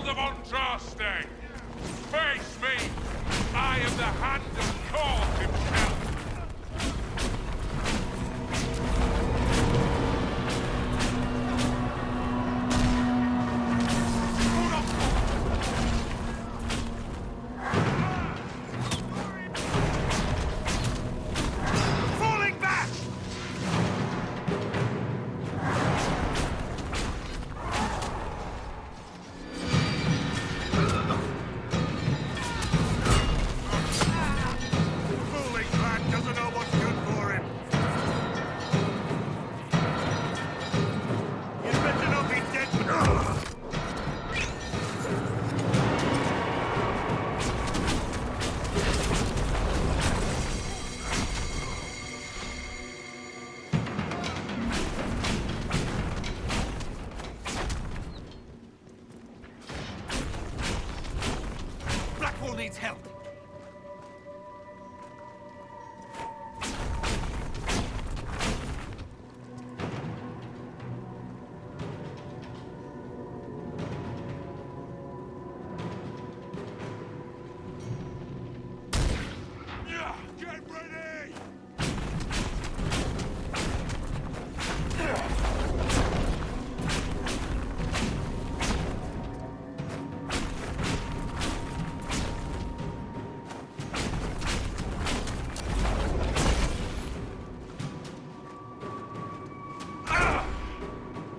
the Mondraste! Face me! I am the hand of Cork himself! Needs help. Get ready!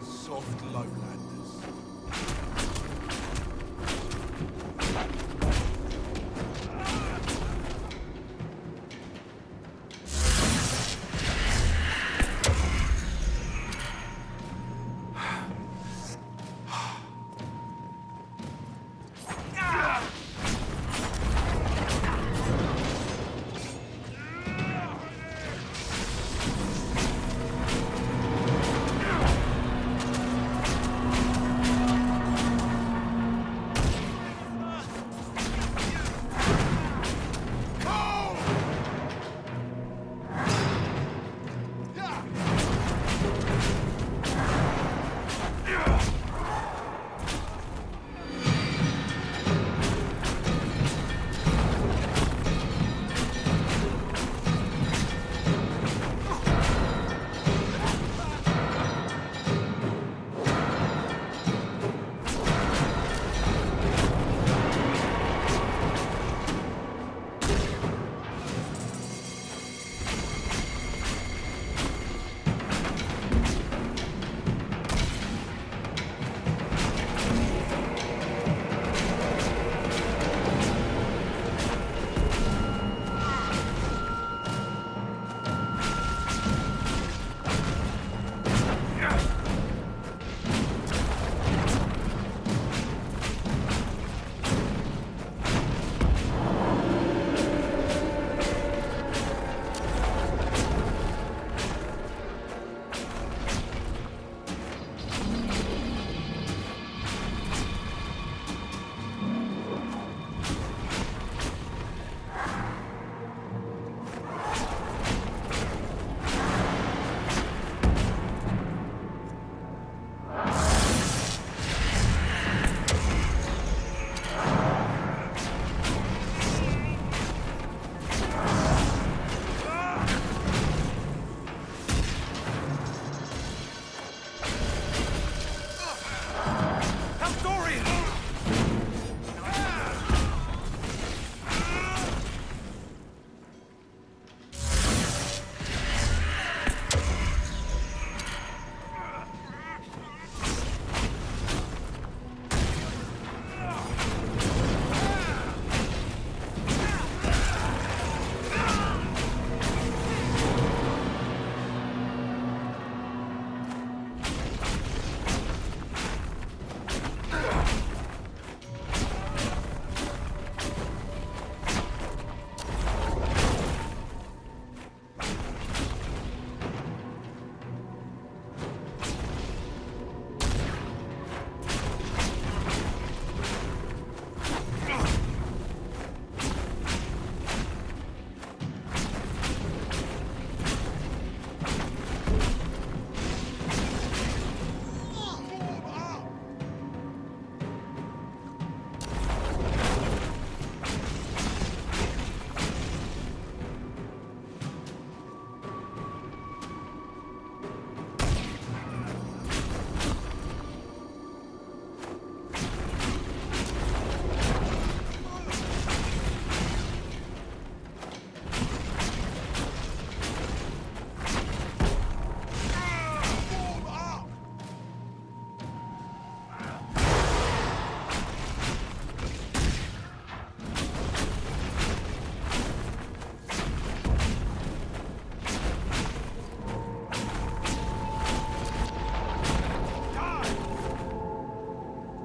Soft lowlanders.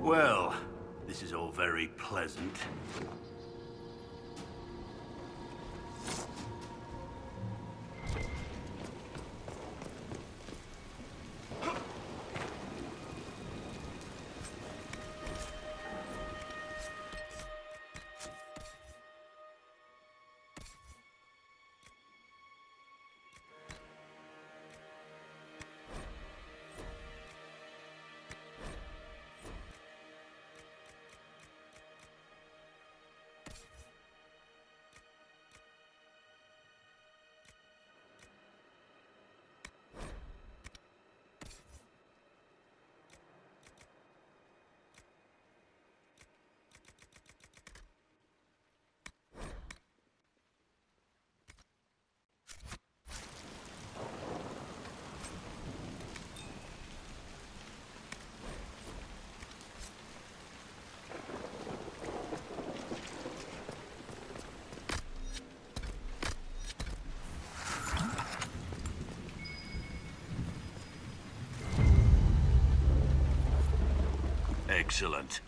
Well, this is all very pleasant. Excellent.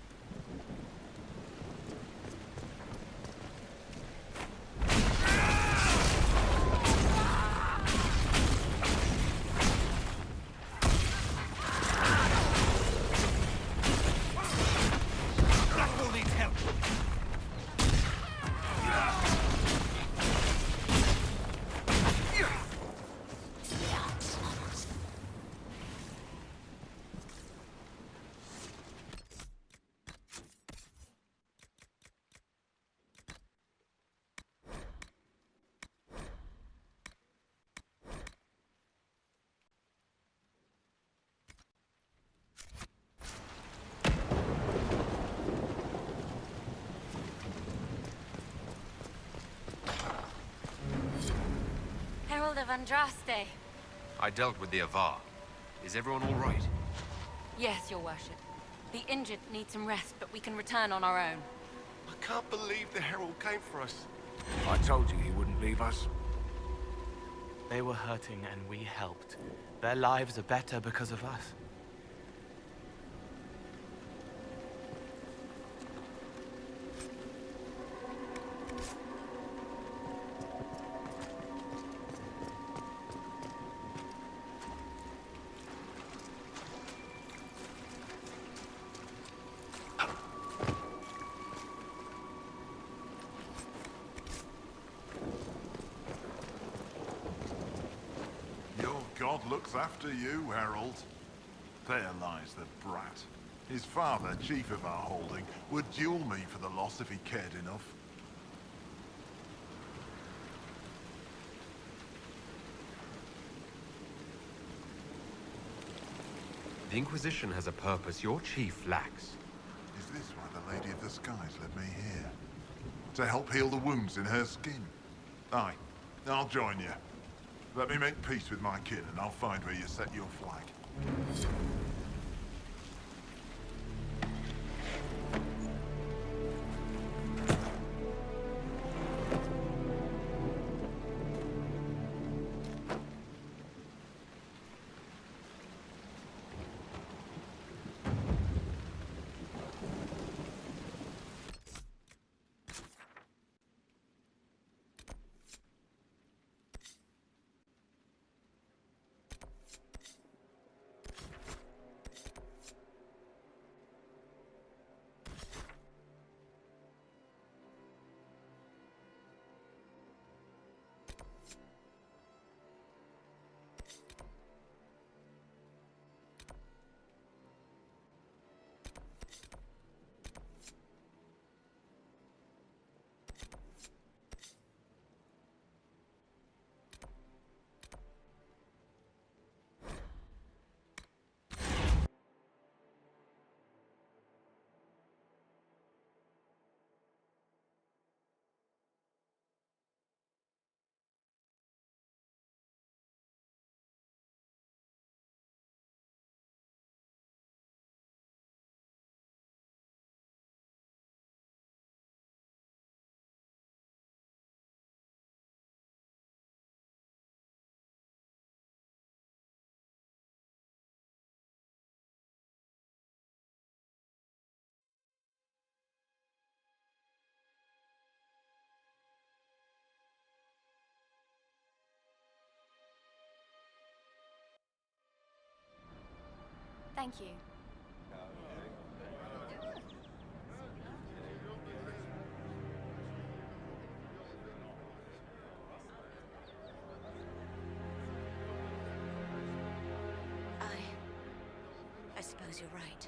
That all needs help. Herald of Andraste. I dealt with the Avar. Is everyone all right? Yes, your worship. The injured need some rest, but we can return on our own. I can't believe the Herald came for us. I told you he wouldn't leave us. They were hurting and we helped. Their lives are better because of us. Your god looks after you, Herald. There lies the brat. His father, chief of our holding, would duel me for the loss if he cared enough. The Inquisition has a purpose your chief lacks. Is this why the Lady of the Skies led me here? To help heal the wounds in her skin? Aye, I'll join you. Let me make peace with my kin and I'll find where you set your flag. Thank you. I suppose you're right.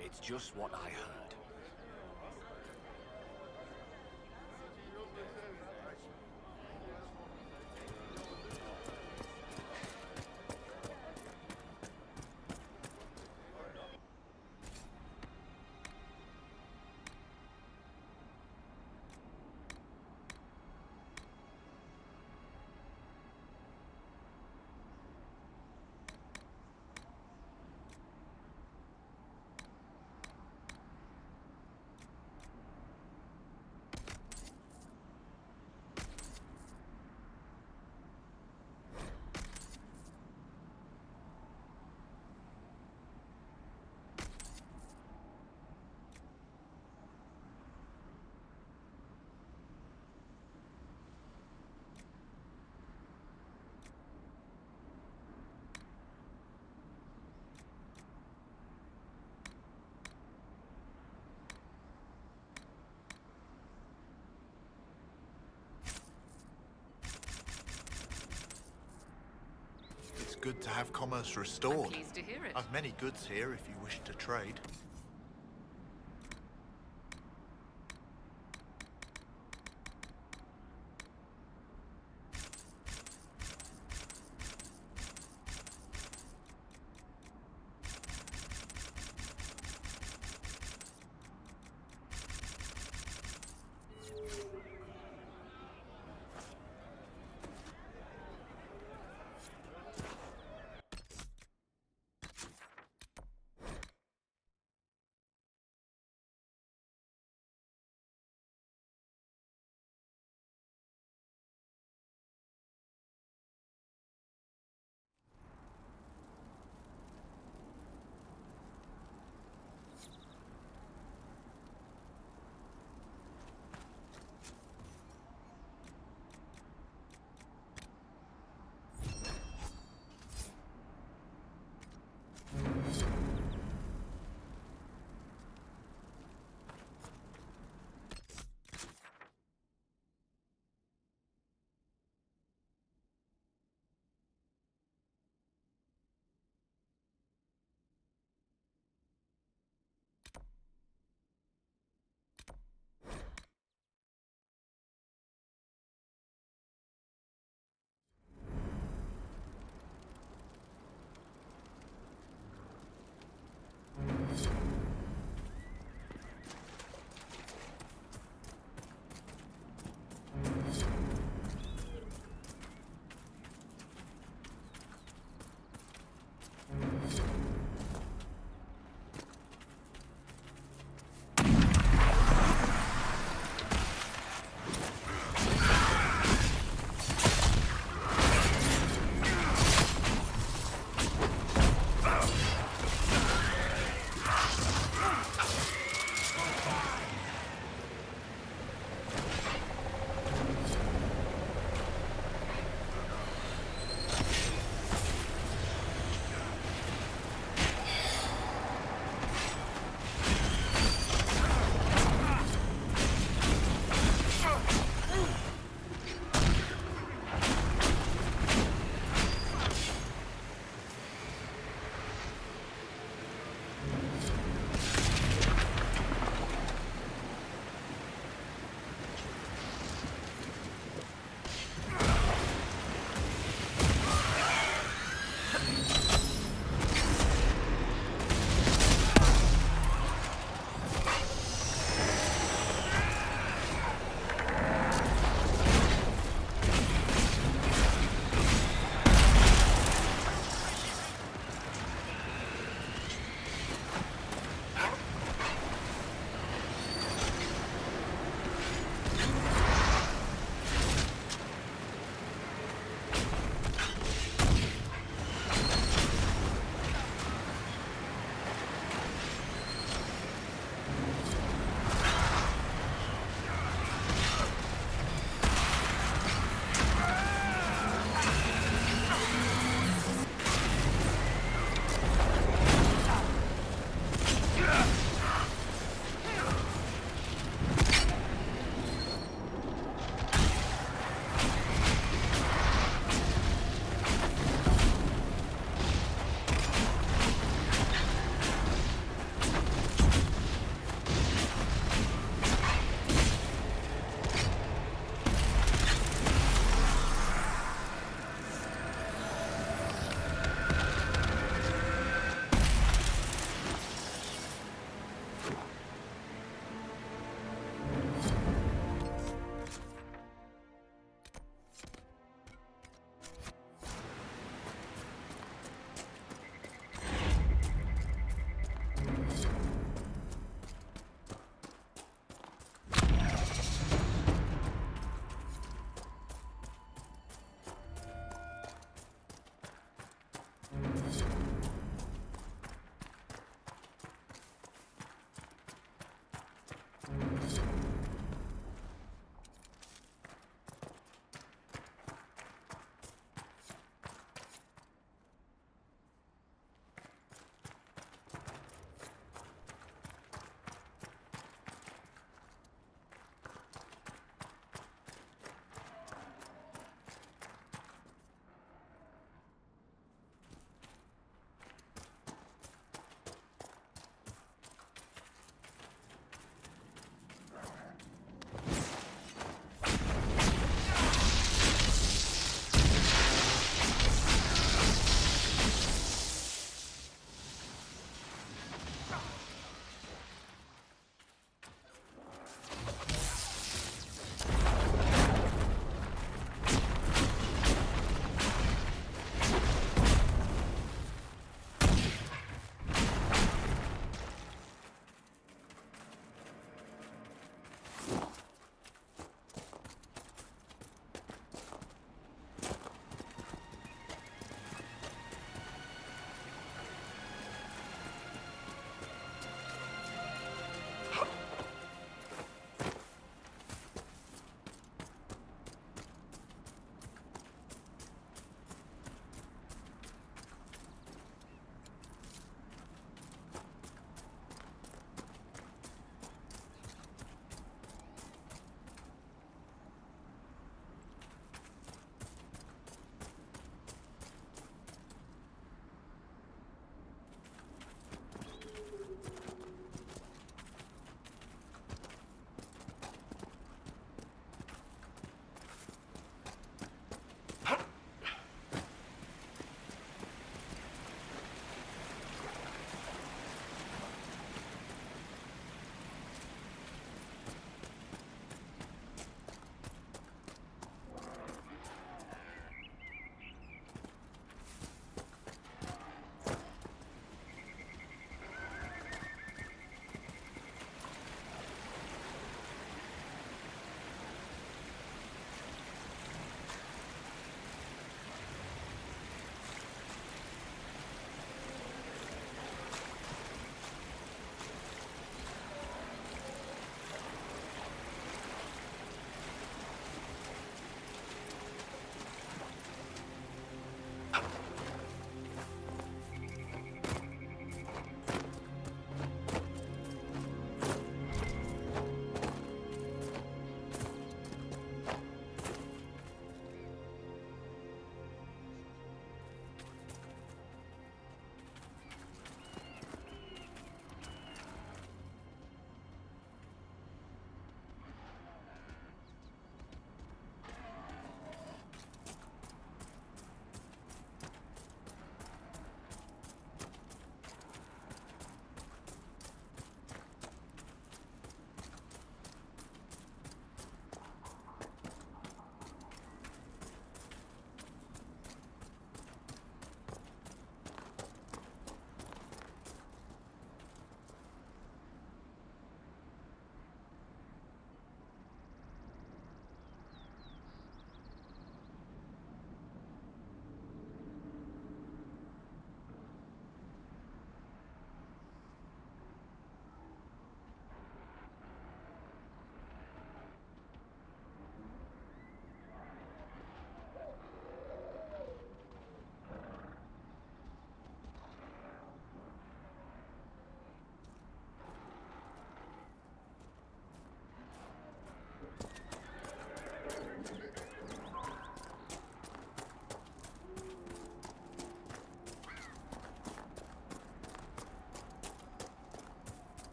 It's just what I heard. It's good to have commerce restored. I'm pleased to hear it. I've many goods here if you wish to trade.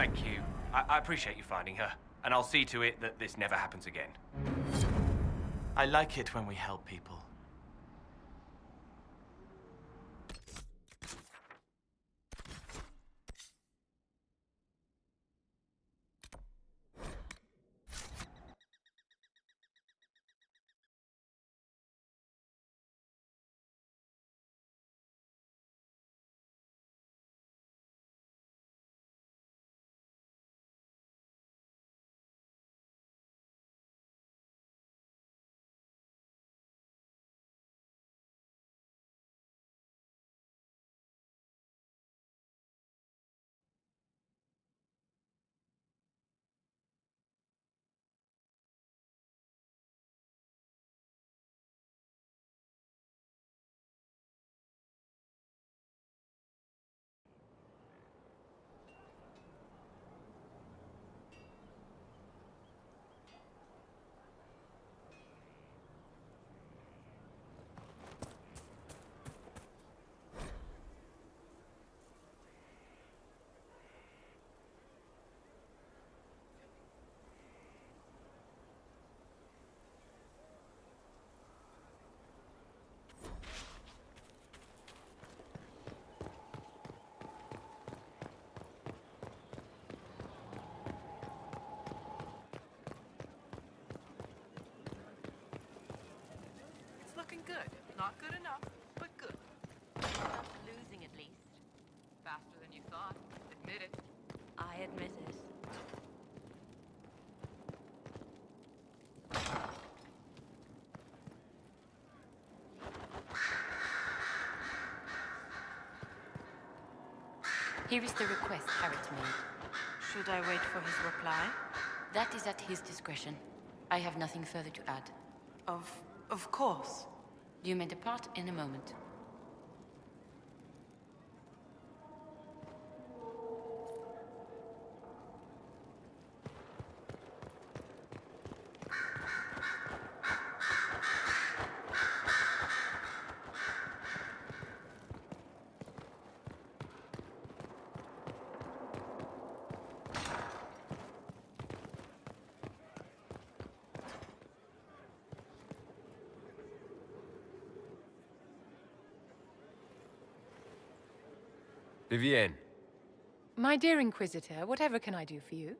Thank you. I appreciate you finding her, and I'll see to it that this never happens again. I like it when we help people. It's looking good. Not good enough, but good. Not losing, at least. Faster than you thought. Admit it. I admit it. Here is the request Harriet made. Should I wait for his reply? That is at his discretion. I have nothing further to add. Of course. You may depart in a moment. Vivienne. My dear Inquisitor, whatever can I do for you?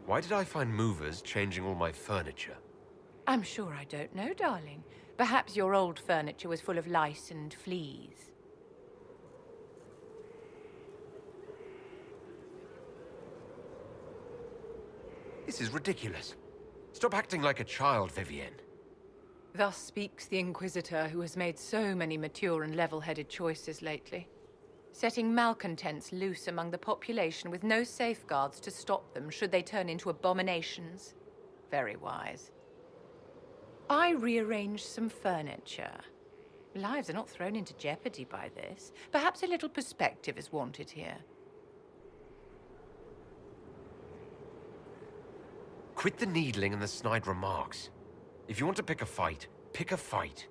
Why did I find movers changing all my furniture? I'm sure I don't know, darling. Perhaps your old furniture was full of lice and fleas. This is ridiculous. Stop acting like a child, Vivienne. Thus speaks the Inquisitor who has made so many mature and level-headed choices lately. Setting malcontents loose among the population with no safeguards to stop them should they turn into abominations. Very wise. I rearranged some furniture. Lives are not thrown into jeopardy by this. Perhaps a little perspective is wanted here. Quit the needling and the snide remarks. If you want to pick a fight, pick a fight.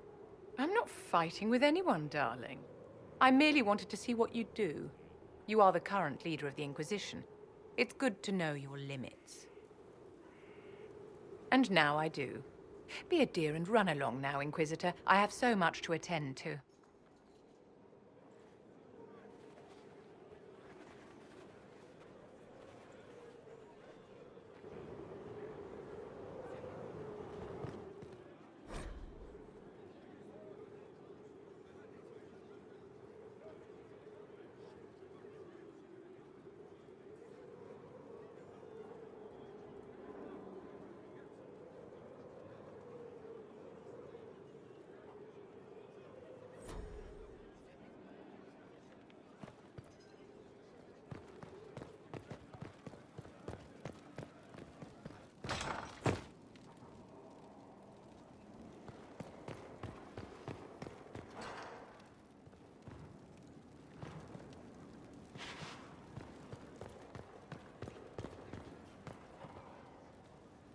I'm not fighting with anyone, darling. I merely wanted to see what you'd do. You are the current leader of the Inquisition. It's good to know your limits. And now I do. Be a dear and run along now, Inquisitor. I have so much to attend to.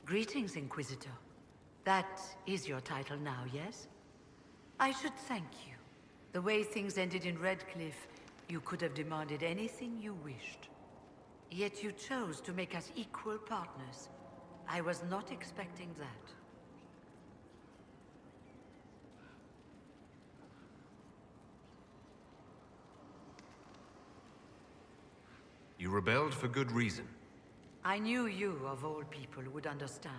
Greetings, Inquisitor. That is your title now, yes? I should thank you. The way things ended in Redcliffe, you could have demanded anything you wished. Yet you chose to make us equal partners. I was not expecting that. You rebelled for good reason. I knew you, of all people, would understand.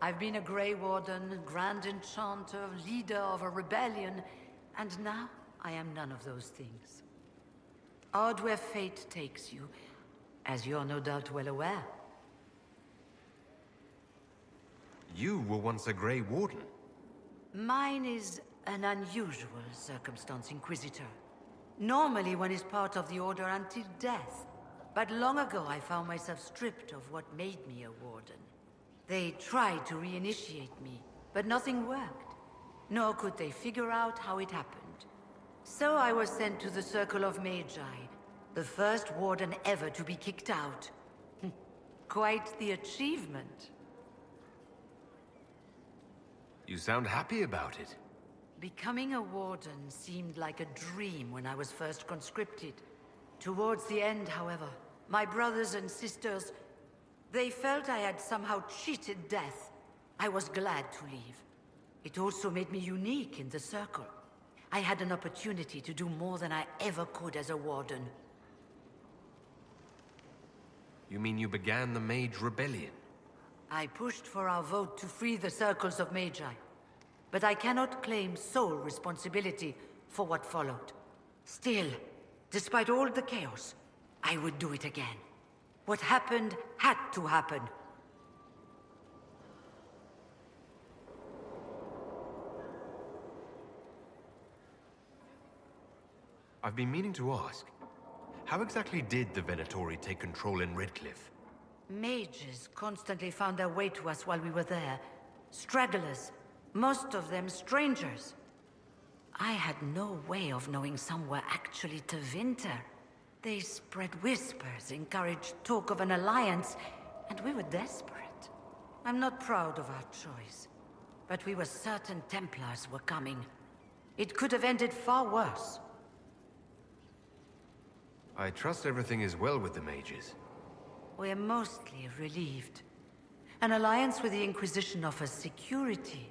I've been a Grey Warden, Grand Enchanter, leader of a rebellion, and now I am none of those things. Odd where fate takes you, as you're no doubt well aware. You were once a Grey Warden. Mine is an unusual circumstance, Inquisitor. Normally one is part of the Order until death. But long ago I found myself stripped of what made me a Warden. They tried to reinitiate me, but nothing worked. Nor could they figure out how it happened. So I was sent to the Circle of Magi, the first Warden ever to be kicked out. Quite the achievement. You sound happy about it. Becoming a Warden seemed like a dream when I was first conscripted. Towards the end, however, my brothers and sisters, they felt I had somehow cheated death. I was glad to leave. It also made me unique in the Circle. I had an opportunity to do more than I ever could as a Warden. You mean you began the Mage Rebellion? I pushed for our vote to free the Circles of Magi. But I cannot claim sole responsibility for what followed. Still, despite all the chaos, I would do it again. What happened had to happen. I've been meaning to ask, how exactly did the Venatori take control in Redcliffe? Mages constantly found their way to us while we were there. Stragglers, most of them strangers. I had no way of knowing some were actually Tevinter. They spread whispers, encouraged talk of an alliance, and we were desperate. I'm not proud of our choice, but we were certain Templars were coming. It could have ended far worse. I trust everything is well with the mages. We're mostly relieved. An alliance with the Inquisition offers security,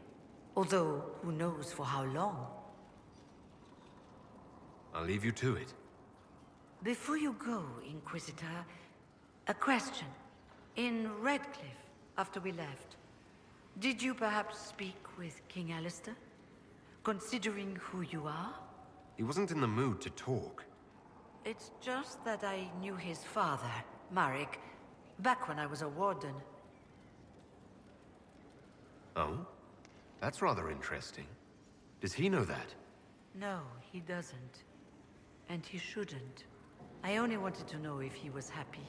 although who knows for how long. I'll leave you to it. Before you go, Inquisitor, a question. In Redcliffe, after we left, did you perhaps speak with King Alistair? Considering who you are? He wasn't in the mood to talk. It's just that I knew his father, Marek, back when I was a Warden. Oh? That's rather interesting. Does he know that? No, he doesn't. And he shouldn't. I only wanted to know if he was happy.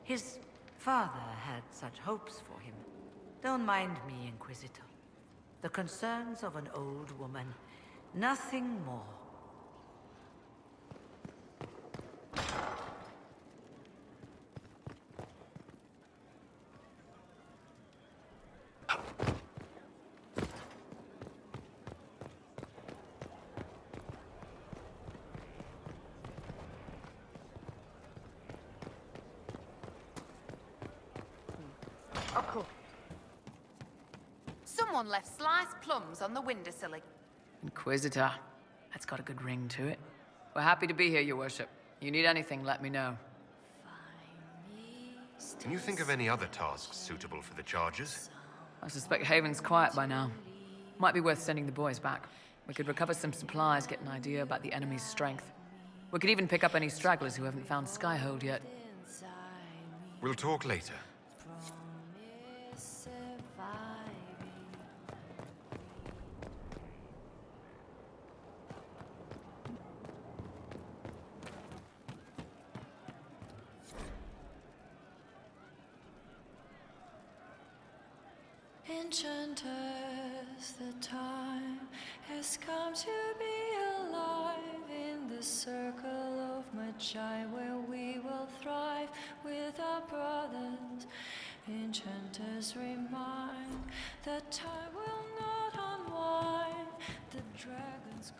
His father had such hopes for him. Don't mind me, Inquisitor. The concerns of an old woman. Nothing more. Oh, cool. Someone left sliced plums on the windowsill. Inquisitor. That's got a good ring to it. We're happy to be here, Your Worship. You need anything, let me know. Can you think of any other tasks suitable for the charges? I suspect Haven's quiet by now. Might be worth sending the boys back. We could recover some supplies, get an idea about the enemy's strength. We could even pick up any stragglers who haven't found Skyhold yet. We'll talk later. Enchanters, the time has come to be alive in the circle of Magi, where we will thrive with our brothers. Enchanters remind that time will not unwind. The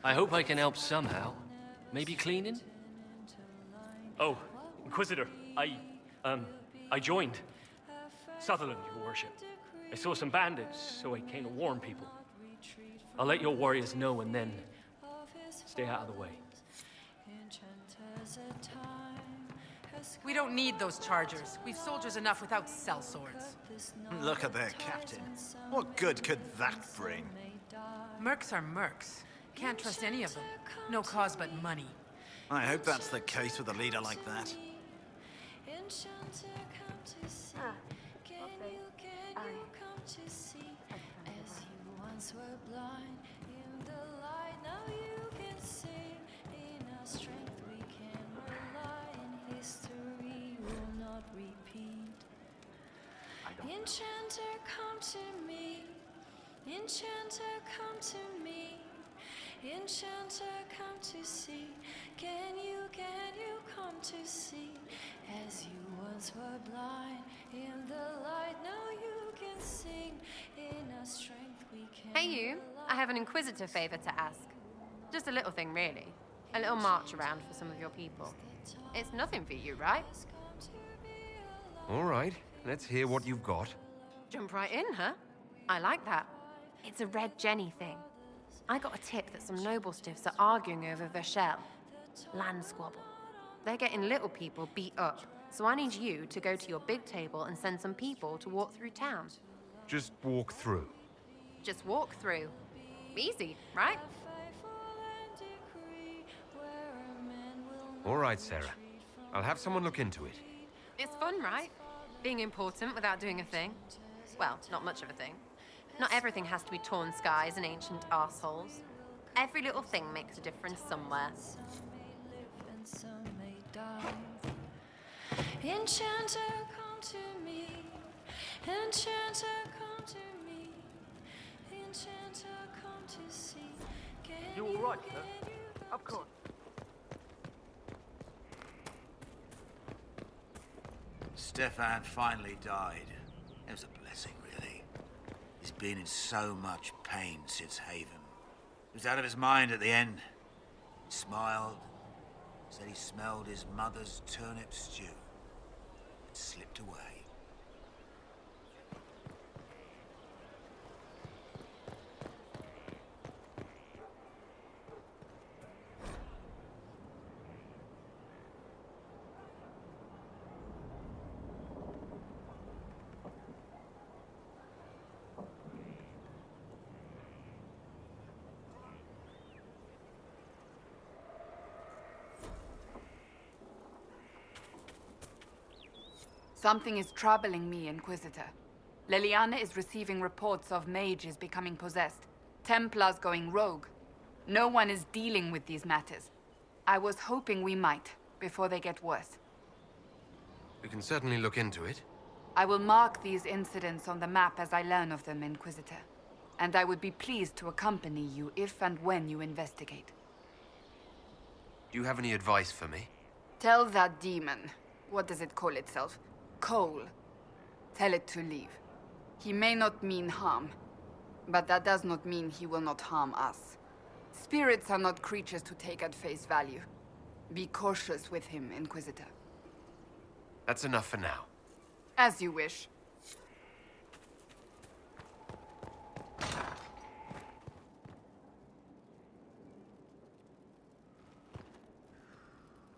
I hope I can help somehow. Maybe cleaning? Oh, Inquisitor, I joined. Sutherland, your worship. I saw some bandits, so I came to warn people. I'll let your warriors know and then stay out of the way. We don't need those chargers. We've soldiers enough without sellswords. Look at their captain. What good could that bring? Mercs are mercs. Can't trust any of them. No cause but money. I hope that's the case with a leader like that. Enchanter, come to me. Enchanter, come to me. Enchanter, come to see. Can you come to see? As you once were blind, in the light now you can sing. In our strength we can. Hey you, I have an Inquisitor favor to ask. Just a little thing, really. A little march around for some of your people. It's nothing for you, right? All right, let's hear what you've got. Jump right in, huh? I like that. It's a Red Jenny thing. I got a tip that some noble stiffs are arguing over Verschel. Land squabble. They're getting little people beat up, so I need you to go to your big table and send some people to walk through town. Just walk through. Just walk through. Easy, right? All right, Sarah. I'll have someone look into it. It's fun, right? Being important without doing a thing. Well, not much of a thing. Not everything has to be torn skies and ancient arseholes. Every little thing makes a difference somewhere. Enchanter, come to me. Enchanter, come to me. Enchanter, come to see. You all right, sir? Of course. Stefan finally died. It was a blessing, really. He's been in so much pain since Haven. He was out of his mind at the end. He smiled, said he smelled his mother's turnip stew, and slipped away. Something is troubling me, Inquisitor. Leliana is receiving reports of mages becoming possessed, Templars going rogue. No one is dealing with these matters. I was hoping we might, before they get worse. We can certainly look into it. I will mark these incidents on the map as I learn of them, Inquisitor. And I would be pleased to accompany you if and when you investigate. Do you have any advice for me? Tell that demon, what does it call itself? Cole. Tell it to leave. He may not mean harm, but that does not mean he will not harm us. Spirits are not creatures to take at face value. Be cautious with him, Inquisitor. That's enough for now. As you wish.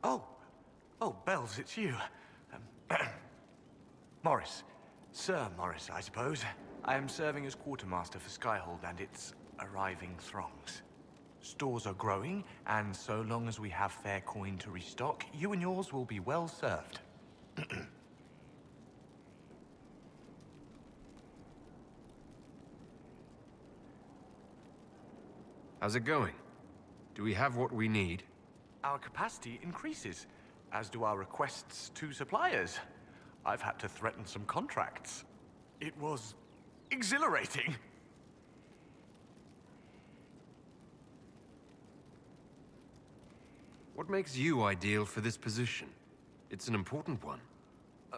Oh, Bells, it's you. Morris. Sir Morris, I suppose. I am serving as quartermaster for Skyhold and its arriving throngs. Stores are growing, and so long as we have fair coin to restock, you and yours will be well served. How's it going? Do we have what we need? Our capacity increases, as do our requests to suppliers. I've had to threaten some contracts. It was exhilarating. What makes you ideal for this position? It's an important one.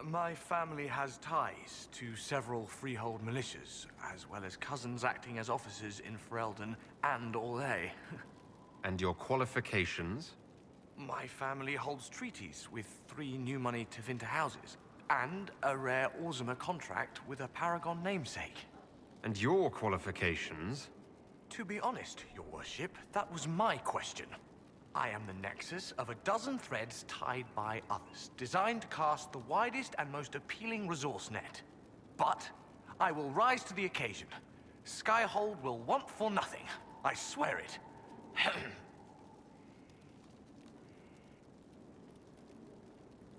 My family has ties to several freehold militias, as well as cousins acting as officers in Ferelden and Orlais. And your qualifications? My family holds treaties with 3 new money Tevinter houses, and a rare Orzuma contract with a Paragon namesake. And your qualifications? To be honest, your worship, that was my question. I am the nexus of a dozen threads tied by others, designed to cast the widest and most appealing resource net. But I will rise to the occasion. Skyhold will want for nothing. I swear it.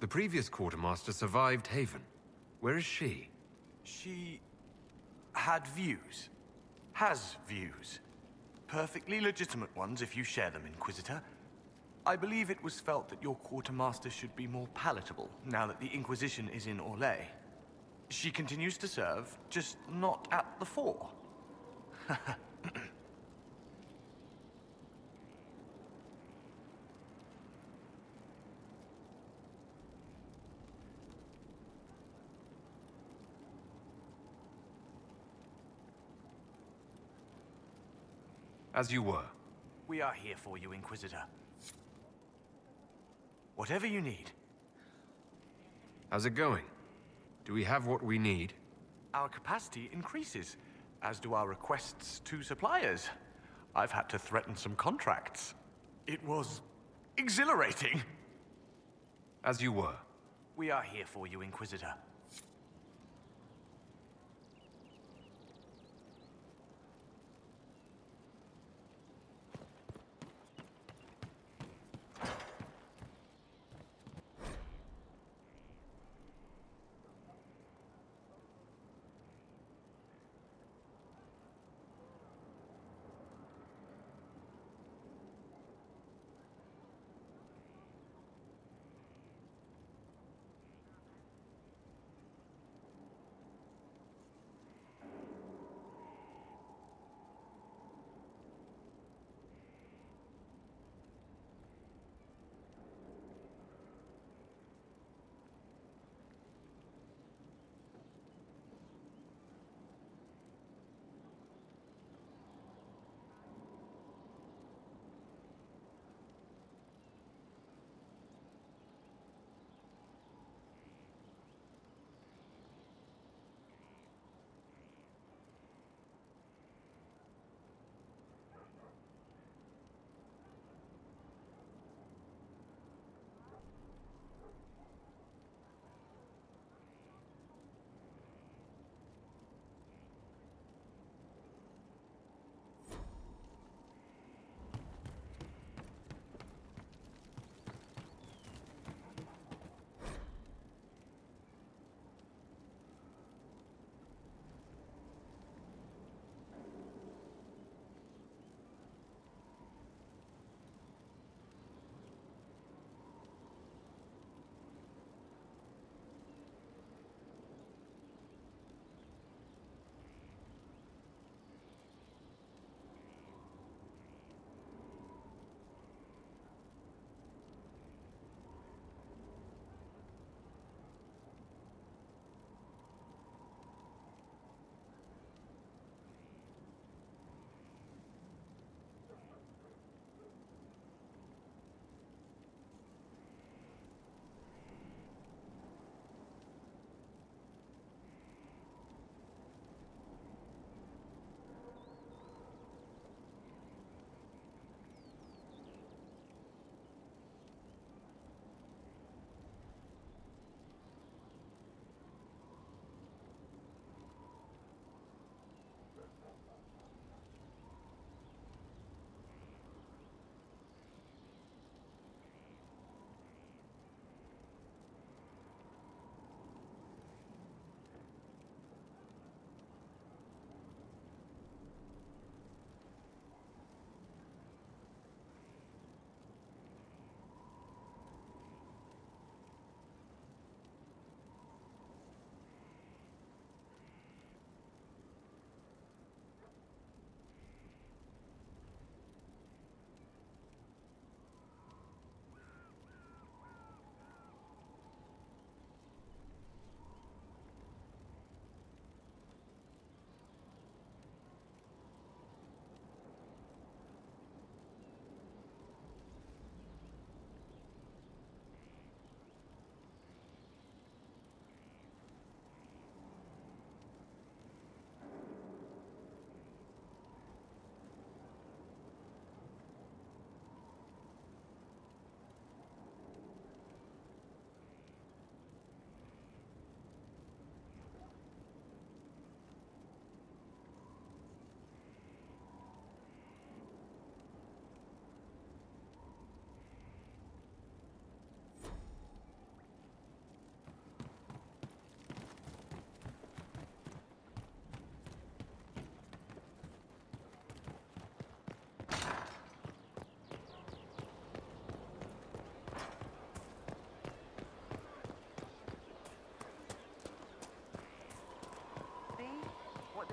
The previous quartermaster survived Haven. Where is she? She had views. Has views. Perfectly legitimate ones if you share them, Inquisitor. I believe it was felt that your quartermaster should be more palatable now that the Inquisition is in Orlais. She continues to serve, just not at the fore. As you were. We are here for you, Inquisitor. Whatever you need. How's it going? Do we have what we need? Our capacity increases, as do our requests to suppliers. I've had to threaten some contracts. It was exhilarating. As you were. We are here for you, Inquisitor.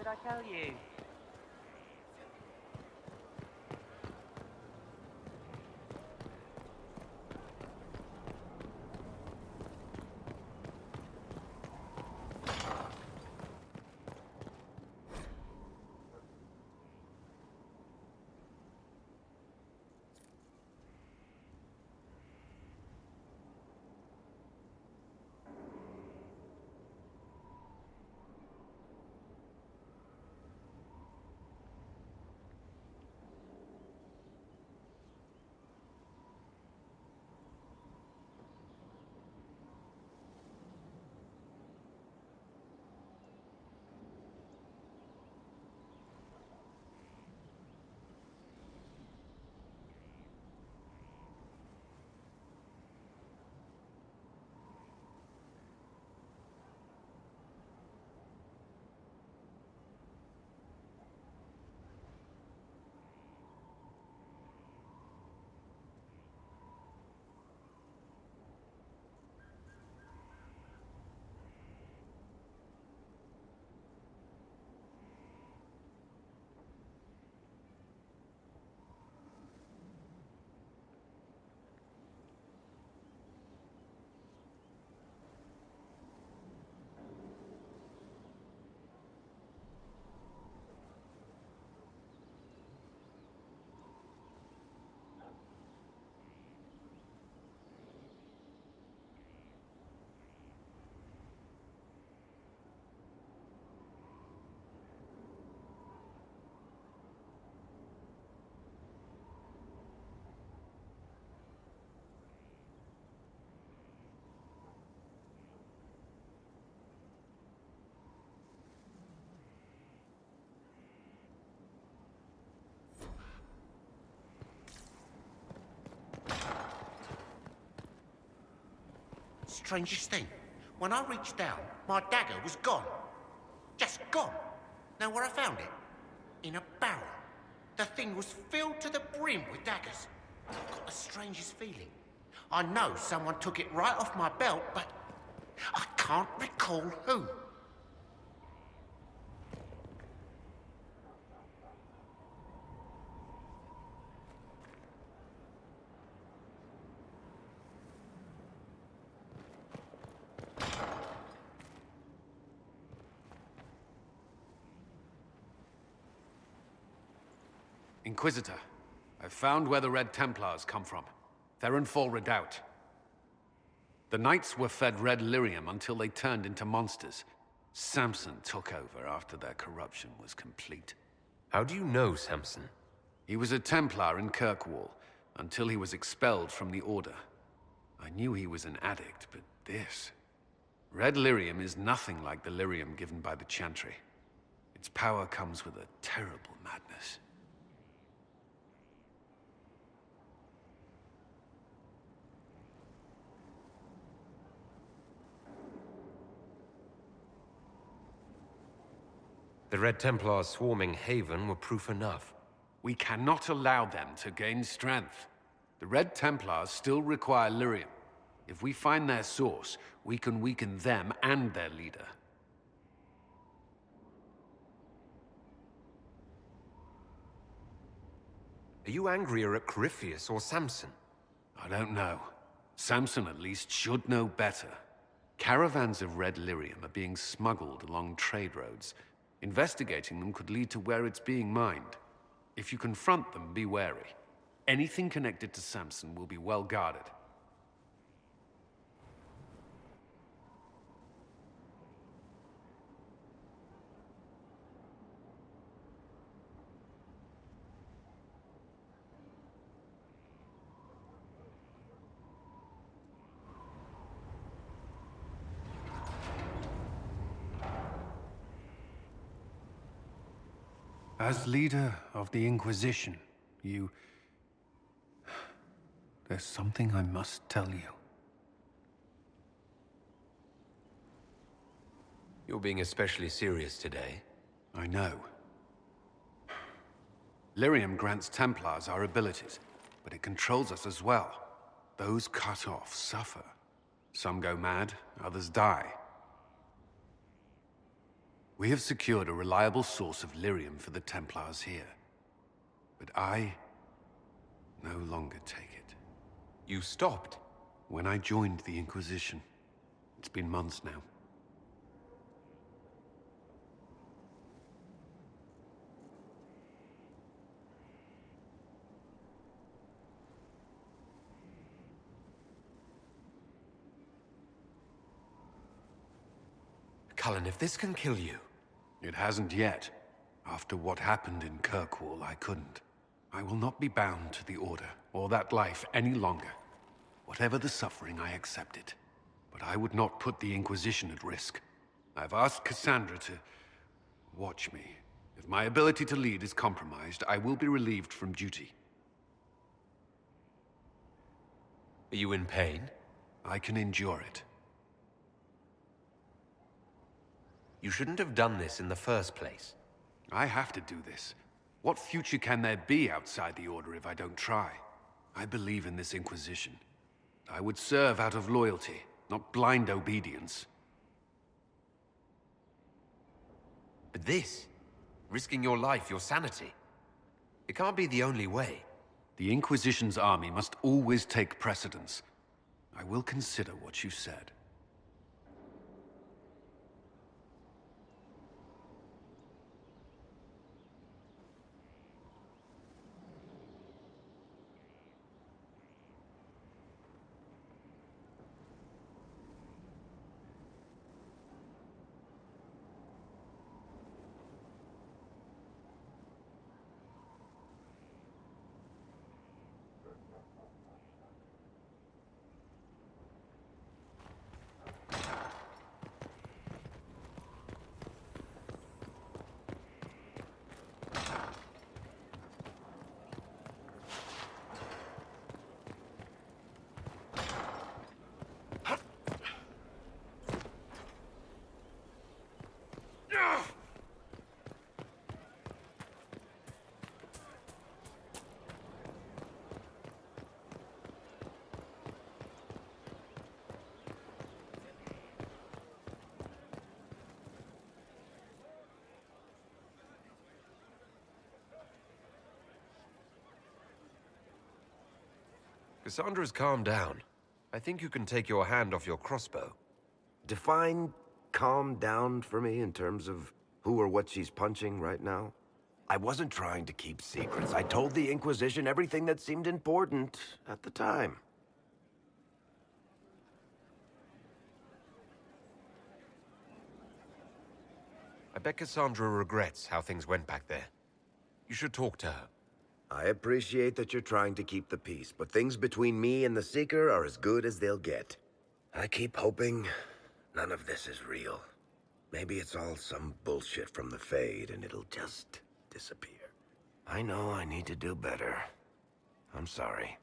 did I tell you? Strangest thing, when I reached down, my dagger was gone. Just gone. Know where I found it? In a barrel. The thing was filled to the brim with daggers. I've got the strangest feeling. I know someone took it right off my belt, but I can't recall who. Inquisitor, I've found where the Red Templars come from. Therenfall Redoubt. The Knights were fed red lyrium until they turned into monsters. Samson took over after their corruption was complete. How do you know Samson? He was a Templar in Kirkwall, until he was expelled from the Order. I knew he was an addict, but this... Red lyrium is nothing like the lyrium given by the Chantry. Its power comes with a terrible madness. The Red Templars swarming Haven were proof enough. We cannot allow them to gain strength. The Red Templars still require lyrium. If we find their source, we can weaken them and their leader. Are you angrier at Corypheus or Samson? I don't know. Samson at least should know better. Caravans of red lyrium are being smuggled along trade roads. Investigating them could lead to where it's being mined. If you confront them, be wary. Anything connected to Samson will be well guarded. As leader of the Inquisition, there's something I must tell you. You're being especially serious today. I know. Lyrium grants Templars our abilities, but it controls us as well. Those cut off suffer. Some go mad, others die. We have secured a reliable source of lyrium for the Templars here. But I no longer take it. You stopped? When I joined the Inquisition. It's been months now. Cullen, if this can kill you... It hasn't yet. After what happened in Kirkwall, I couldn't. I will not be bound to the Order, or that life, any longer. Whatever the suffering, I accept it. But I would not put the Inquisition at risk. I've asked Cassandra to... watch me. If my ability to lead is compromised, I will be relieved from duty. Are you in pain? I can endure it. You shouldn't have done this in the first place. I have to do this. What future can there be outside the Order if I don't try? I believe in this Inquisition. I would serve out of loyalty, not blind obedience. But this, risking your life, your sanity, it can't be the only way. The Inquisition's army must always take precedence. I will consider what you said. Cassandra's calmed down. I think you can take your hand off your crossbow. Define calm down for me in terms of who or what she's punching right now. I wasn't trying to keep secrets. I told the Inquisition everything that seemed important at the time. I bet Cassandra regrets how things went back there. You should talk to her. I appreciate that you're trying to keep the peace, but things between me and the Seeker are as good as they'll get. I keep hoping none of this is real. Maybe it's all some bullshit from the Fade and it'll just disappear. I know I need to do better. I'm sorry.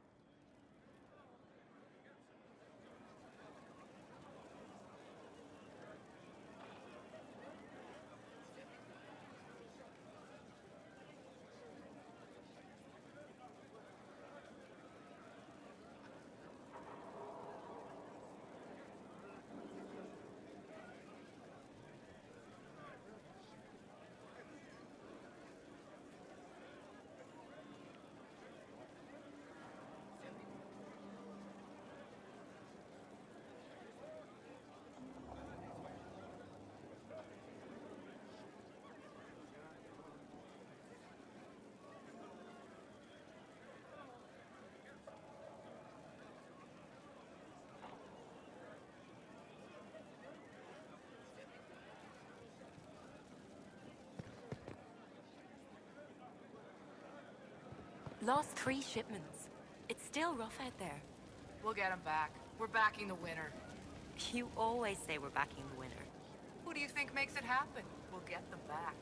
Lost 3 shipments. It's still rough out there. We'll get them back. We're backing the winner. You always say we're backing the winner. Who do you think makes it happen? We'll get them back.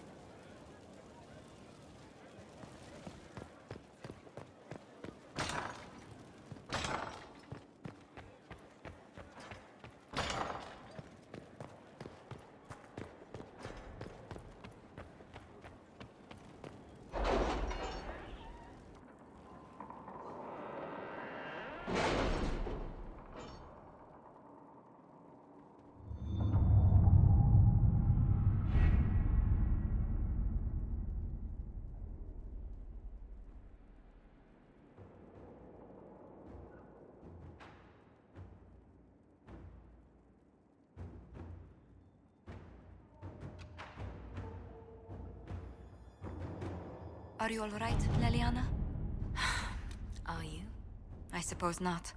Are you all right, Leliana? Are you? I suppose not.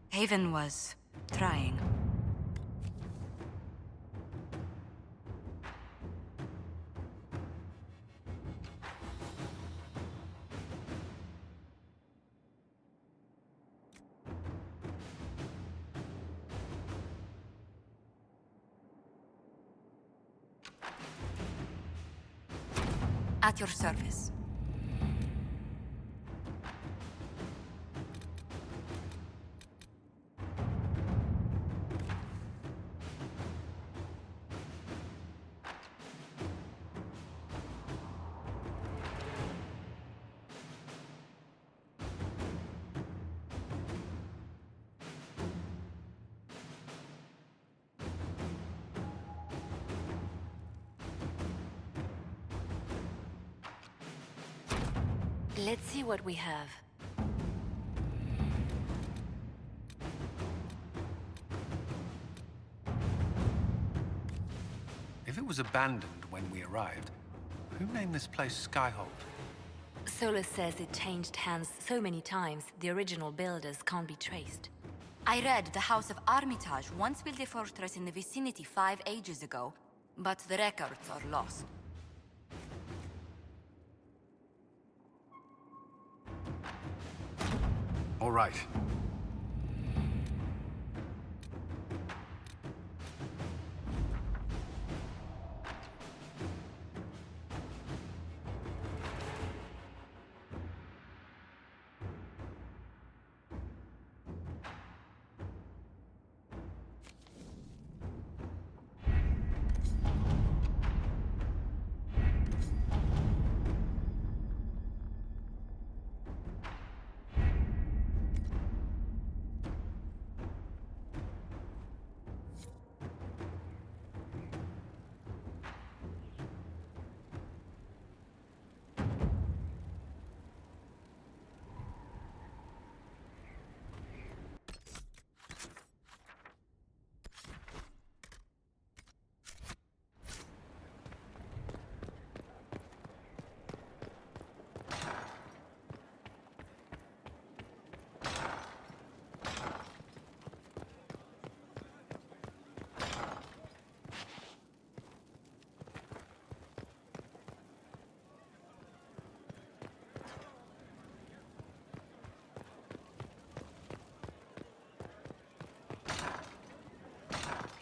Haven was trying. At your service. Let's see what we have. If it was abandoned when we arrived, who named this place Skyhold? Solus says it changed hands so many times, the original builders can't be traced. I read the House of Armitage once built a fortress in the vicinity 5 ages ago, but the records are lost. All right.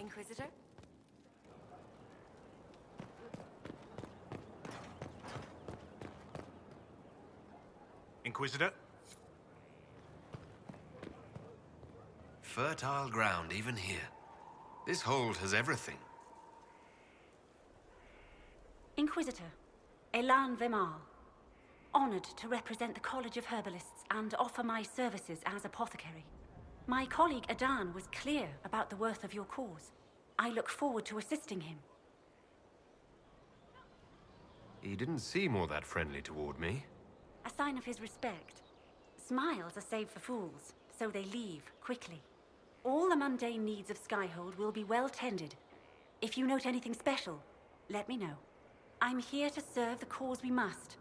Inquisitor? Inquisitor? Fertile ground, even here. This hold has everything. Inquisitor, Elan Vimal. Honored to represent the College of Herbalists and offer my services as apothecary. My colleague Adan was clear about the worth of your cause. I look forward to assisting him. He didn't seem all that friendly toward me. A sign of his respect. Smiles are saved for fools, so they leave quickly. All the mundane needs of Skyhold will be well tended. If you note anything special, let me know. I'm here to serve the cause we must.